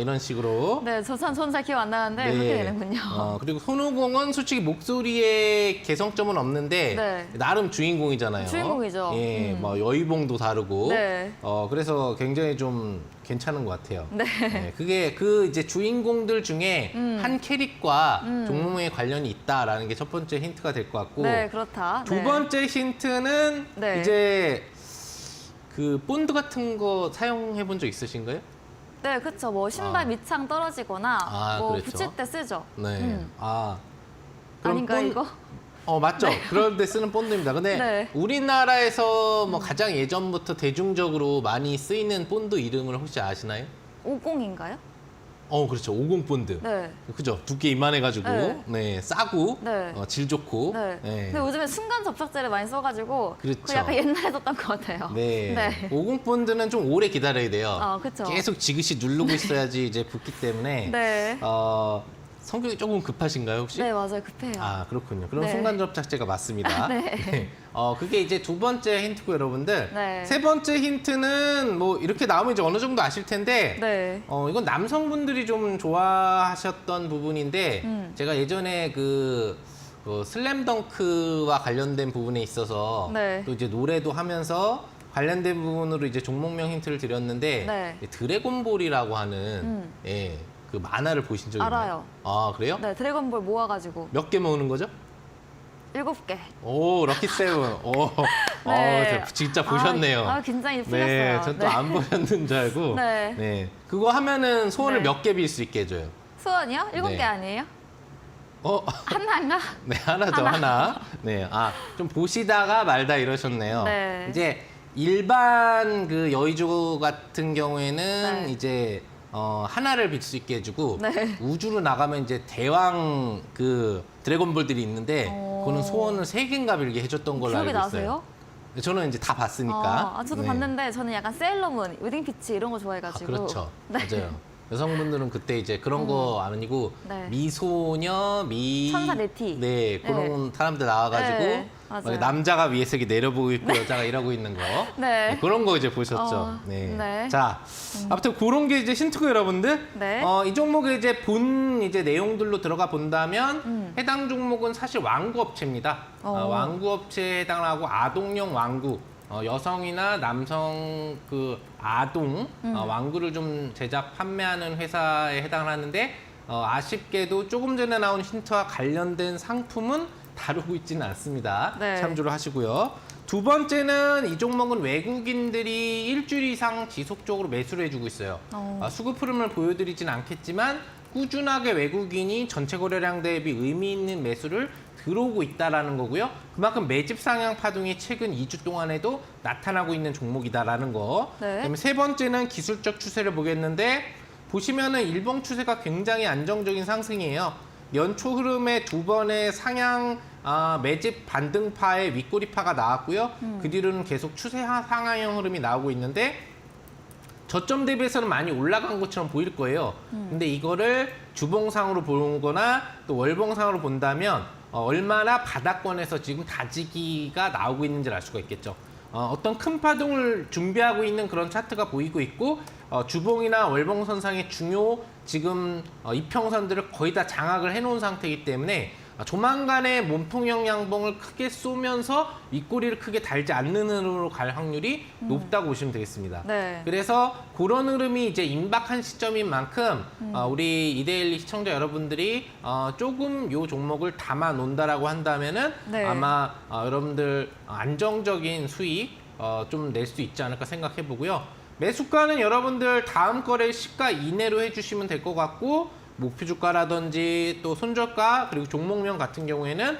이런 식으로. 네, 저는 잘 기억 안 나는데 그렇게 되는군요. 그리고 손오공은 솔직히 목소리에 개성점은 없는데 네. 나름 주인공이잖아요. 주인공이죠. 예, 뭐 여의봉도 다르고. 네. 그래서 굉장히 좀 괜찮은 것 같아요. 네. 그게 그 이제 주인공들 중에 한 캐릭과 종목에 관련이 있다라는 게 첫 번째 힌트가 될 것 같고. 네, 그렇다. 두 네. 번째 힌트는 네. 이제 그 본드 같은 거 사용해 본 적 있으신가요? 네, 그렇죠. 뭐 신발 밑창 떨어지거나 뭐 그렇죠. 붙일 때 쓰죠. 네. 그럼 아닌가 이거? 맞죠. 그럴 때 쓰는 본드입니다. 근데 네. 우리나라에서 뭐 가장 예전부터 대중적으로 많이 쓰이는 본드 이름을 혹시 아시나요? 50인가요? 그렇죠. 50 본드. 네. 그죠. 두께 이만해가지고 네. 네, 싸고 네. 질 좋고. 네. 네. 근데 요즘에 순간 접착제를 많이 써가지고 그렇죠. 그 약간 옛날에 썼던 것 같아요. 네. 네. 50 본드는 좀 오래 기다려야 돼요. 그렇죠. 계속 지그시 누르고 있어야지 이제 붙기 때문에. 네. 성격이 조금 급하신가요, 혹시? 네, 맞아요. 급해요. 아, 그렇군요. 그럼 네. 순간 접착제가 맞습니다. 네. 네. 그게 이제 두 번째 힌트고 여러분들. 네. 세 번째 힌트는 뭐 이렇게 나오면 이제 어느 정도 아실 텐데. 네. 이건 남성분들이 좀 좋아하셨던 부분인데 제가 예전에 그 슬램덩크와 관련된 부분에 있어서 네. 또 이제 노래도 하면서 관련된 부분으로 이제 종목명 힌트를 드렸는데 네. 드래곤볼이라고 하는 예, 그 만화를 보신 적이 있나요? 알아요. 아, 그래요? 네, 드래곤볼 모아가지고 몇 개 모으는 거죠? 7개. 오, 럭키 세븐. 오, 네. 진짜 보셨네요. 긴장이 풀렸어요. 네, 전 또 안 보셨는 줄 알고. 네. 네. 그거 하면은 소원을 네. 몇 개 빌 수 있게 해줘요. 소원이요? 7개 네. 아니에요? 어, 하나인가? 네, 하나죠, 하나. 네, 좀 보시다가 말다 이러셨네요. 네. 이제 일반 그 여의주 같은 경우에는 네. 이제 하나를 빌 수 있게 해주고 네. 우주로 나가면 이제 대왕 그 드래곤볼들이 있는데 그거는 소원을 3개인가 빌게 해줬던 걸로 기억이 알고 있어요. 나세요? 저는 이제 다 봤으니까. 저도 네. 봤는데 저는 약간 세일러문, 웨딩피치 이런 거 아, 좋아해가지고. 그렇죠. 네. 맞아요. 여성분들은 그때 이제 그런 거 아니고 네. 미소녀, 천사 네티. 네, 그런 사람들 나와가지고 네, 맞아요. 막 남자가 위에서 이렇게 내려보고 있고 여자가 이러고 있는 거. 네. 네, 그런 거 이제 보셨죠. 네. 네. 자, 아무튼 그런 게 이제 힌트고 여러분들. 네. 이 종목의 이제 본 이제 내용들로 들어가 본다면 해당 종목은 사실 완구 업체입니다. 완구 업체에 해당하고 아동용 완구. 여성이나 남성 그 아동 완구를 좀 제작 판매하는 회사에 해당하는데 아쉽게도 조금 전에 나온 힌트와 관련된 상품은 다루고 있지는 않습니다. 네. 참조를 하시고요. 두 번째는 이 종목은 외국인들이 일주일 이상 지속적으로 매수를 해주고 있어요. 수급 흐름을 보여드리진 않겠지만 꾸준하게 외국인이 전체 거래량 대비 의미 있는 매수를 들어오고 있다라는 거고요. 그만큼 매집 상향 파동이 최근 2주 동안에도 나타나고 있는 종목이다라는 거. 네. 그다음에 세 번째는 기술적 추세를 보겠는데 보시면은 일봉 추세가 굉장히 안정적인 상승이에요. 연초 흐름에 두 번의 상향 매집 반등파의 윗꼬리파가 나왔고요. 그 뒤로는 계속 추세 상하형 흐름이 나오고 있는데 저점 대비해서는 많이 올라간 것처럼 보일 거예요. 근데 이거를 주봉상으로 보거나 또 월봉상으로 본다면 얼마나 바닥권에서 지금 다지기가 나오고 있는지를 알 수가 있겠죠. 어떤 큰 파동을 준비하고 있는 그런 차트가 보이고 있고 주봉이나 월봉선상의 중요 지금 이평선들을 거의 다 장악을 해놓은 상태이기 때문에 조만간에 몸통형 양봉을 크게 쏘면서 윗꼬리를 크게 달지 않는 흐름으로 갈 확률이 높다고 보시면 되겠습니다. 네. 그래서 그런 흐름이 이제 임박한 시점인 만큼 우리 이데일리 시청자 여러분들이 조금 요 종목을 담아 놓는다라고 한다면은 네. 아마 여러분들 안정적인 수익 좀 낼 수 있지 않을까 생각해 보고요. 매수가는 여러분들 다음 거래 시가 이내로 해주시면 될 것 같고 목표 주가라든지 또 손절가 그리고 종목명 같은 경우에는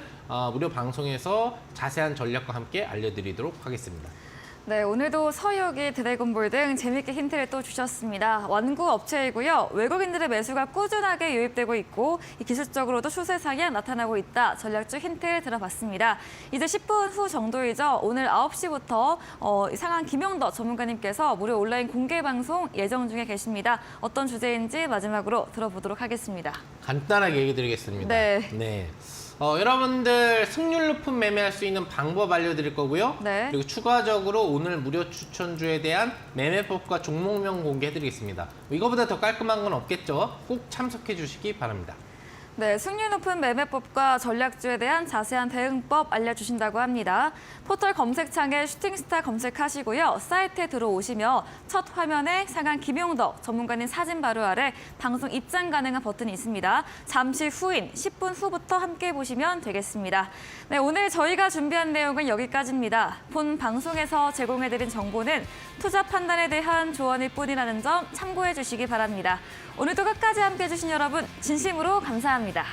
무료 방송에서 자세한 전략과 함께 알려드리도록 하겠습니다. 네, 오늘도 서유기, 드래곤볼 등 재밌게 힌트를 또 주셨습니다. 완구 업체이고요. 외국인들의 매수가 꾸준하게 유입되고 있고 기술적으로도 추세 상향 나타나고 있다. 전략적 힌트 들어봤습니다. 이제 10분 후 정도이죠. 오늘 9시부터 상한 김영덕 전문가님께서 무료 온라인 공개 방송 예정 중에 계십니다. 어떤 주제인지 마지막으로 들어보도록 하겠습니다. 간단하게 얘기 드리겠습니다. 네. 여러분들 승률 높은 매매할 수 있는 방법 알려드릴 거고요. 네. 그리고 추가적으로 오늘 무료 추천주에 대한 매매법과 종목명 공개해드리겠습니다. 이거보다 더 깔끔한 건 없겠죠? 꼭 참석해 주시기 바랍니다. 네, 승률 높은 매매법과 전략주에 대한 자세한 대응법 알려주신다고 합니다. 포털 검색창에 슈팅스타 검색하시고요. 사이트에 들어오시면 첫 화면에 상한 김용덕 전문가님 사진 바로 아래 방송 입장 가능한 버튼이 있습니다. 잠시 후인 10분 후부터 함께 보시면 되겠습니다. 네, 오늘 저희가 준비한 내용은 여기까지입니다. 본 방송에서 제공해드린 정보는 투자 판단에 대한 조언일 뿐이라는 점 참고해 주시기 바랍니다. 오늘도 끝까지 함께해 주신 여러분 진심으로 감사합니다.